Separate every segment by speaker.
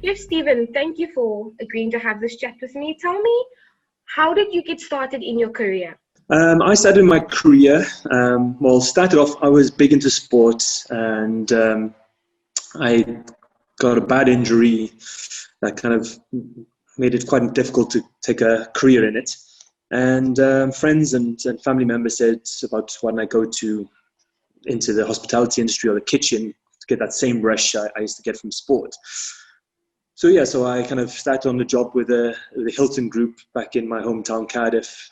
Speaker 1: Chef Stephen, thank you for agreeing to have this chat with me. Tell me, how did you get started in your career?
Speaker 2: I started my career, started off, I was big into sports, and I got a bad injury that kind of made it quite difficult to take a career in it. And friends and family members said about why don't I go into the hospitality industry or the kitchen to get that same rush I used to get from sport. So I kind of started on the job with the Hilton Group back in my hometown, Cardiff.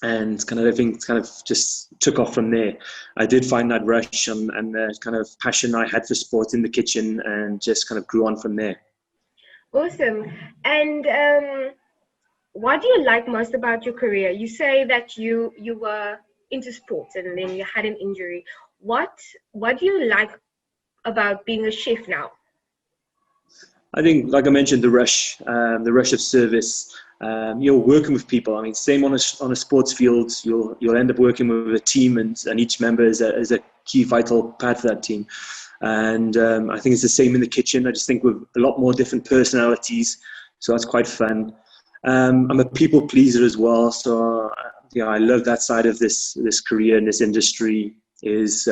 Speaker 2: And kind of everything kind of just took off from there. I did find that rush and the kind of passion I had for sport in the kitchen, and just kind of grew on from there.
Speaker 1: Awesome. And what do you like most about your career? You say that you were into sports and then you had an injury. What do you like about being a chef now?
Speaker 2: I think, like I mentioned, the rush of service. You're working with people. I mean, same on a sports field. You'll end up working with a team, and each member is a key vital part of that team. And I think it's the same in the kitchen. I just think with a lot more different personalities, so that's quite fun. I'm a people pleaser as well, so I love that side of this career in this industry. Is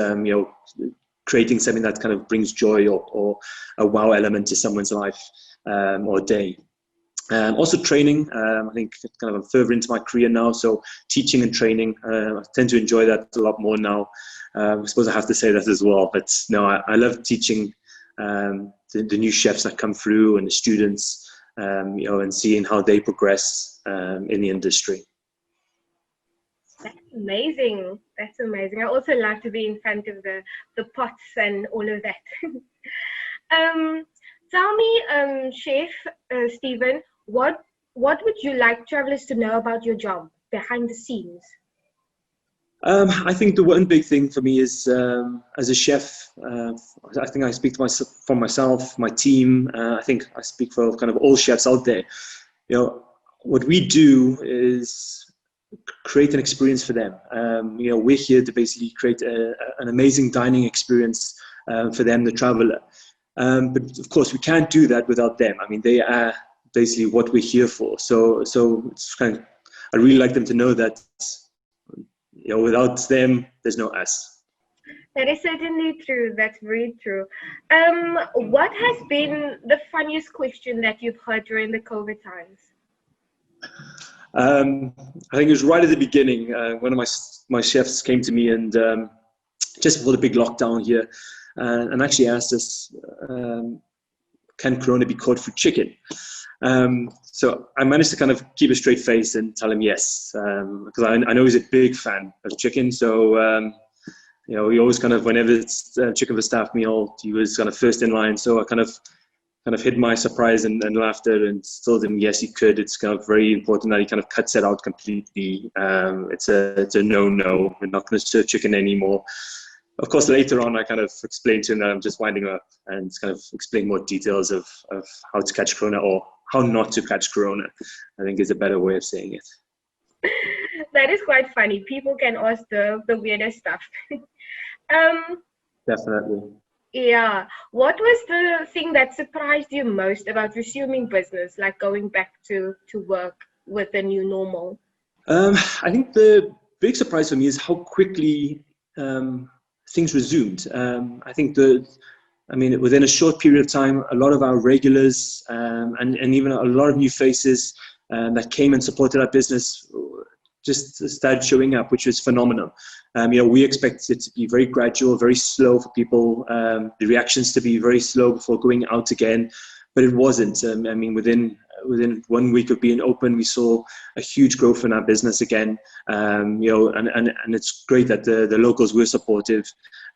Speaker 2: creating something that kind of brings joy or a wow element to someone's life or day. Also training, I think kind of I'm further into my career now, so teaching and training, I tend to enjoy that a lot more now. I suppose I have to say that as well, but no, I love teaching the new chefs that come through and the students, and seeing how they progress in the industry.
Speaker 1: That's amazing. That's amazing. I also love to be in front of the pots and all of that. Tell me, Chef Stephen, what would you like travelers to know about your job behind the scenes?
Speaker 2: I think the one big thing for me is, as a chef, I think I speak for myself, my team. I think I speak for kind of all chefs out there. What we do is create an experience for them. We're here to basically create an amazing dining experience for them, the traveler. But of course, we can't do that without them. I mean, they are basically what we're here for. So it's kind of, I really like them to know that without them, there's no us.
Speaker 1: That is certainly true. That's very true. What has been the funniest question that you've heard during the COVID times?
Speaker 2: I think it was right at the beginning. One of my chefs came to me and just before the big lockdown here, and actually asked us, can Corona be caught through chicken? So I managed to kind of keep a straight face and tell him yes, because I know he's a big fan of chicken. So he always kind of, whenever it's chicken for staff meal, he was kind of first in line. So I kind of hid my surprise and laughter and told him yes, he could. It's kind of very important that he kind of cuts it out completely. It's a no. We're not going to serve chicken anymore. Of course, later on, I kind of explained to him that I'm just winding up and kind of explain more details of how to catch Corona or how not to catch Corona, I think is a better way of saying it.
Speaker 1: That is quite funny. People can ask the weirdest stuff.
Speaker 2: Definitely.
Speaker 1: Yeah. What was the thing that surprised you most about resuming business, like going back to work with the new normal?
Speaker 2: I think the big surprise for me is how quickly things resumed. I think within a short period of time, a lot of our regulars and even a lot of new faces that came and supported our business just started showing up, which was phenomenal. We expected it to be very gradual, very slow for people, the reactions to be very slow before going out again, but it wasn't. Within 1 week of being open, we saw a huge growth in our business again. And it's great that the locals were supportive,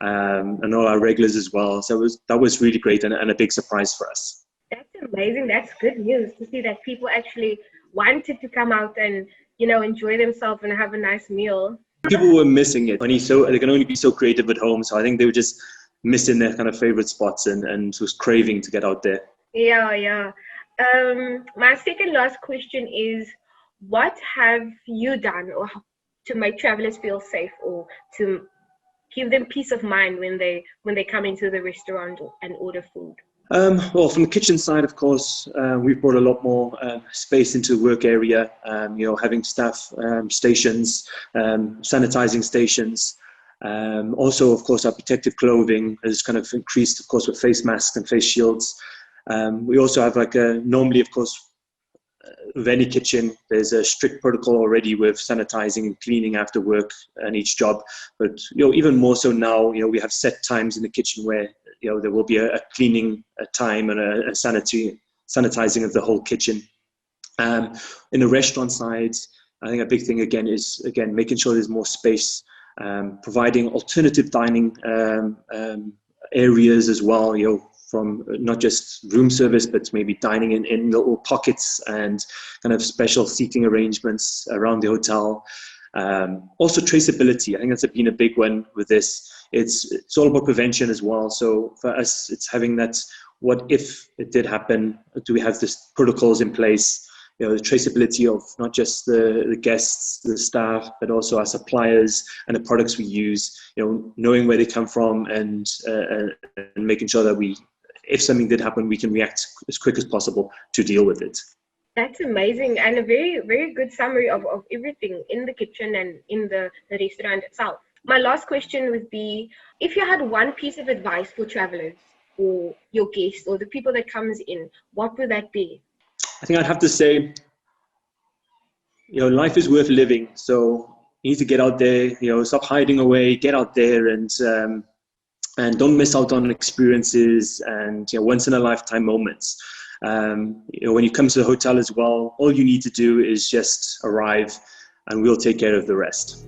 Speaker 2: and all our regulars as well. So that was really great and a big surprise for us.
Speaker 1: That's amazing. That's good news to see that people actually wanted to come out and enjoy themselves and have a nice meal.
Speaker 2: People were missing it. They can only be so creative at home. So I think they were just missing their kind of favorite spots and was craving to get out there.
Speaker 1: Yeah. My second last question is, what have you done to make travelers feel safe or to give them peace of mind when they come into the restaurant and order food?
Speaker 2: Well, from the kitchen side, of course, we've brought a lot more space into the work area, having staff stations, sanitizing stations. Also, of course, our protective clothing has kind of increased, of course, with face masks and face shields. We also have normally, of course, with any kitchen, there's a strict protocol already with sanitizing and cleaning after work and each job. But even more so now, we have set times in the kitchen where there will be a cleaning time and a sanitizing of the whole kitchen. In the restaurant side, I think a big thing again is making sure there's more space, providing alternative dining areas as well. From not just room service, but maybe dining in little pockets and kind of special seating arrangements around the hotel. Also traceability. I think that's been a big one with this. It's all about prevention as well. So for us, it's having that, what if it did happen? Do we have this protocols in place? The traceability of not just the guests, the staff, but also our suppliers and the products we use, knowing where they come from and making sure that if something did happen, we can react as quick as possible to deal with it.
Speaker 1: That's amazing, and a very, very good summary of everything in the kitchen and in the restaurant itself. My last question would be, if you had one piece of advice for travelers or your guests or the people that comes in, what would that be?
Speaker 2: I think I'd have to say, life is worth living. So you need to get out there, stop hiding away, get out there and don't miss out on experiences and once in a lifetime moments. When you come to the hotel as well, all you need to do is just arrive and we'll take care of the rest.